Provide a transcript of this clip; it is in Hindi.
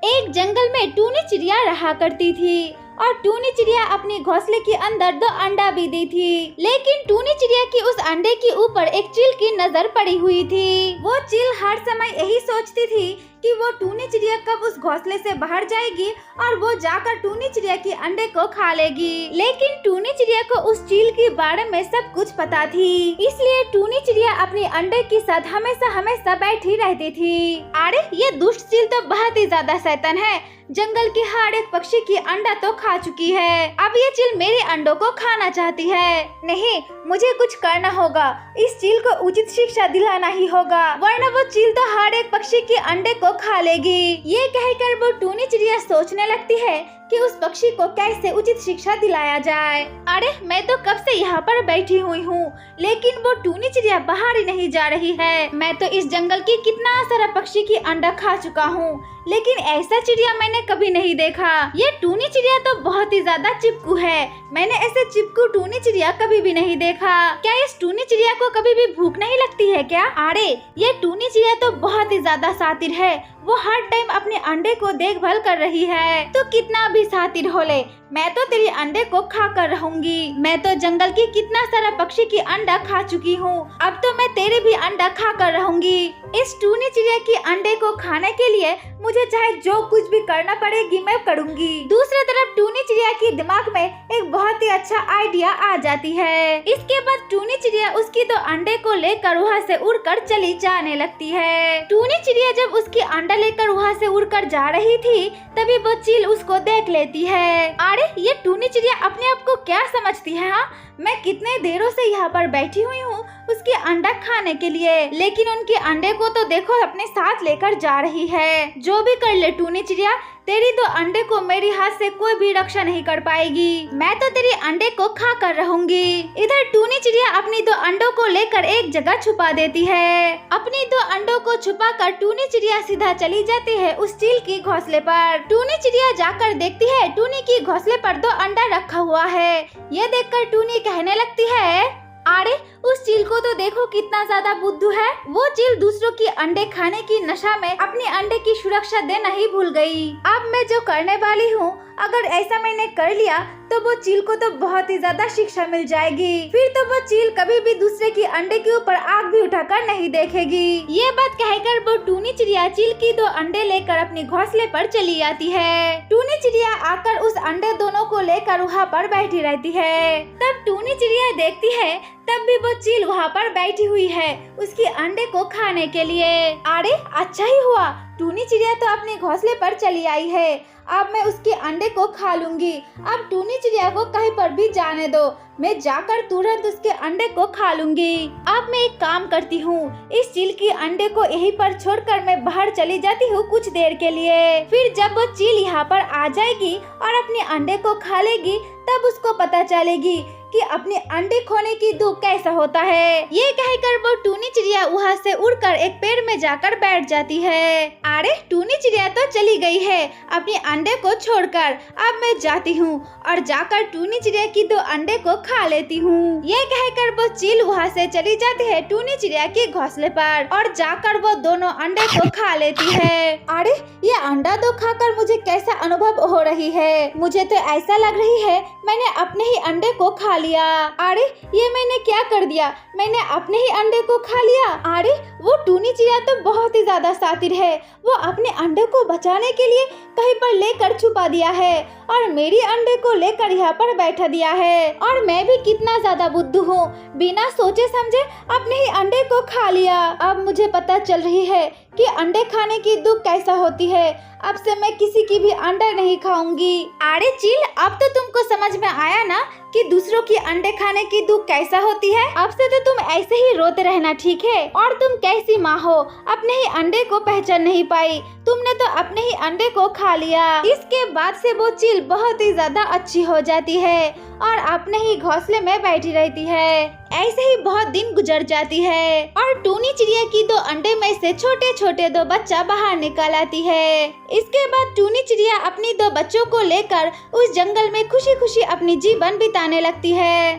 एक जंगल में टूनी चिड़िया रहा करती थी और टूनी चिड़िया अपनी घोंसले के अंदर 2 अंडा भी दी थी। लेकिन टूनी चिड़िया की उस अंडे के ऊपर एक चील की नजर पड़ी हुई थी। वो चील हर समय यही सोचती थी कि वो टूनी चिड़िया कब उस घोंसले से बाहर जाएगी और वो जाकर टूनी चिड़िया के अंडे को खा लेगी। लेकिन टूनी चिड़िया को उस चील के बारे में सब कुछ पता थी, इसलिए टूनी चिड़िया अपने अंडे के साथ हमेशा हमेशा बैठी रहती थी। अरे ये दुष्ट चील तो बहुत ही ज्यादा शैतान है, जंगल के हर एक पक्षी की अंडा तो खा चुकी है, अब ये चील मेरे अंडों को खाना चाहती है। नहीं, मुझे कुछ करना होगा, इस चील को उचित शिक्षा दिलाना ही होगा, वरना वो चील तो हर एक पक्षी के अंडे को खा लेगी। ये कहकर वो टूनी चिड़िया सोचने लगती है कि उस पक्षी को कैसे उचित शिक्षा दिलाया जाए। अरे मैं तो कब से यहाँ पर बैठी हुई हूँ, लेकिन वो टूनी चिड़िया बाहर ही नहीं जा रही है। मैं तो इस जंगल की कितना सारा पक्षी की अंडा खा चुका हूँ, लेकिन ऐसा चिड़िया मैंने कभी नहीं देखा। ये टूनी चिड़िया तो बहुत ही ज्यादा चिपकू है, मैंने ऐसे चिपकू टूनी चिड़िया कभी भी नहीं देखा। क्या इस टूनी चिड़िया को कभी भी भूख नहीं लगती है क्या? अरे ये टूनी चिड़िया तो बहुत ही ज्यादा शातिर है, वो हर टाइम अपने अंडे को देखभाल कर रही है। तो कितना भी शातिर हो ले, मैं तो तेरे अंडे को खा कर रहूंगी। मैं तो जंगल की कितना सारा पक्षी की अंडा खा चुकी हूँ, अब तो मैं तेरे भी अंडा खा कर रहूंगी। इस टूनी चिड़िया की अंडे को खाने के लिए मुझे चाहे जो कुछ भी करना पड़ेगी मैं करूंगी। दूसरी तरफ टूनी चिड़िया के दिमाग में एक बहुत ही अच्छा आइडिया आ जाती है। इसके बाद टूनी चिड़िया उसकी 2 अंडे को लेकर वहाँ से उड़कर चली जाने लगती है। टूनी चिड़िया जब उसकी अंडा लेकर वहाँ से उड़कर जा रही थी, तभी वो चील उसको देख लेती है। अरे ये टूनी चिड़िया अपने आप को क्या समझती है? हाँ, मैं कितने देरों से यहाँ पर बैठी हुई हूँ उसके अंडा खाने के लिए, लेकिन उनके अंडे को तो देखो अपने साथ लेकर जा रही है। जो भी कर ले टूनी चिड़िया, तेरी 2 अंडे को मेरे हाथ से कोई भी रक्षा नहीं कर पाएगी, मैं तो तेरे अंडे को खा कर रहूंगी। इधर टूनी चिड़िया अपनी 2 अंडों को लेकर एक जगह छुपा देती है। अपनी 2 अंडों को छुपाकर टूनी चिड़िया सीधा चली जाती है उस चील की घोंसले पर। टूनी चिड़िया जाकर देखती है टूनी की घोंसले पर 2 अंडा रखा हुआ है। ये देखकर टूनी कहने लगती है, अरे उस चील को तो देखो कितना ज्यादा बुद्धू है, वो चील दूसरों की अंडे खाने की नशा में अपने अंडे की सुरक्षा देना ही भूल गई। अब मैं जो करने वाली हूँ, अगर ऐसा मैंने कर लिया तो वो चील को तो बहुत ही ज्यादा शिक्षा मिल जाएगी, फिर तो वो चील कभी भी दूसरे की अंडे के ऊपर आग भी उठाकर नहीं देखेगी। ये बात कहकर वो टूनी चिड़िया चील की 2 अंडे लेकर अपने घोंसले पर चली आती है। टूनी चिड़िया आकर उस अंडे दोनों को लेकर वहाँ पर बैठी रहती है। तब टूनी चिड़िया देखती है तब भी वो चील वहाँ पर बैठी हुई है उसके अंडे को खाने के लिए। अरे अच्छा ही हुआ, टूनी चिड़िया तो अपने घोंसले पर चली आई है, अब मैं उसके अंडे को खा लूंगी। अब टूनी चिड़िया को कहीं पर भी जाने दो, मैं जाकर तुरंत उसके अंडे को खा लूंगी। अब मैं एक काम करती हूँ, इस चील के अंडे को यहीं पर छोड़कर मैं बाहर चली जाती हूँ कुछ देर के लिए। फिर जब वो चील यहाँ पर आ जाएगी और अपने अंडे को खा लेगी, तब उसको पता चलेगी कि अपने अंडे खोने की दुख कैसा होता है। ये कहकर वो टूनी चिड़िया वहाँ से उड़कर एक पेड़ में जाकर बैठ जाती है। अरे टूनी चिड़िया तो चली गई है अपने अंडे को छोड़कर, अब मैं जाती हूँ और जाकर टूनी चिड़िया की 2 अंडे को खा लेती हूँ। ये कहकर वो चील वहाँ से चली जाती है टूनी चिड़िया के घोंसले पर और जाकर वो दोनों अंडे को खा लेती है। अरे ये अंडा तो खाकर मुझे कैसा अनुभव हो रही है, मुझे तो ऐसा लग रही है मैंने अपने ही अंडे को खा लिया। अरे ये मैंने क्या कर दिया, मैंने अपने ही अंडे को खा लिया। अरे वो टूनी चिड़िया तो बहुत ही ज्यादा शातिर है, वो अपने अंडे को बचाने के लिए कहीं पर लेकर छुपा दिया है और मेरी अंडे को लेकर यहाँ पर बैठा दिया है। और मैं भी कितना ज्यादा बुद्धू हूँ, बिना सोचे समझे अपने ही अंडे को खा लिया। अब मुझे पता चल रही है कि अंडे खाने की दुख कैसा होती है, अब से मैं किसी की भी अंडा नहीं खाऊंगी। अरे चील, अब तो तुमको समझ में आया ना कि दूसरों की अंडे खाने की दुख कैसा होती है। अब से तो तुम ऐसे ही रोते रहना, ठीक है? और तुम कैसी माँ हो, अपने ही अंडे को पहचान नहीं पाई, तुमने तो अपने ही अंडे को खा लिया। इसके बाद से वो चील बहुत ही ज्यादा अच्छी हो जाती है और अपने ही घोंसले में बैठी रहती है। ऐसे ही बहुत दिन गुजर जाती है और टूनी चिड़िया की 2 अंडे में से छोटे छोटे 2 बच्चा बाहर निकल आती है। इसके बाद टूनी चिड़िया अपनी 2 बच्चों को लेकर उस जंगल में खुशी खुशी अपनी जीवन बिताने लगती है।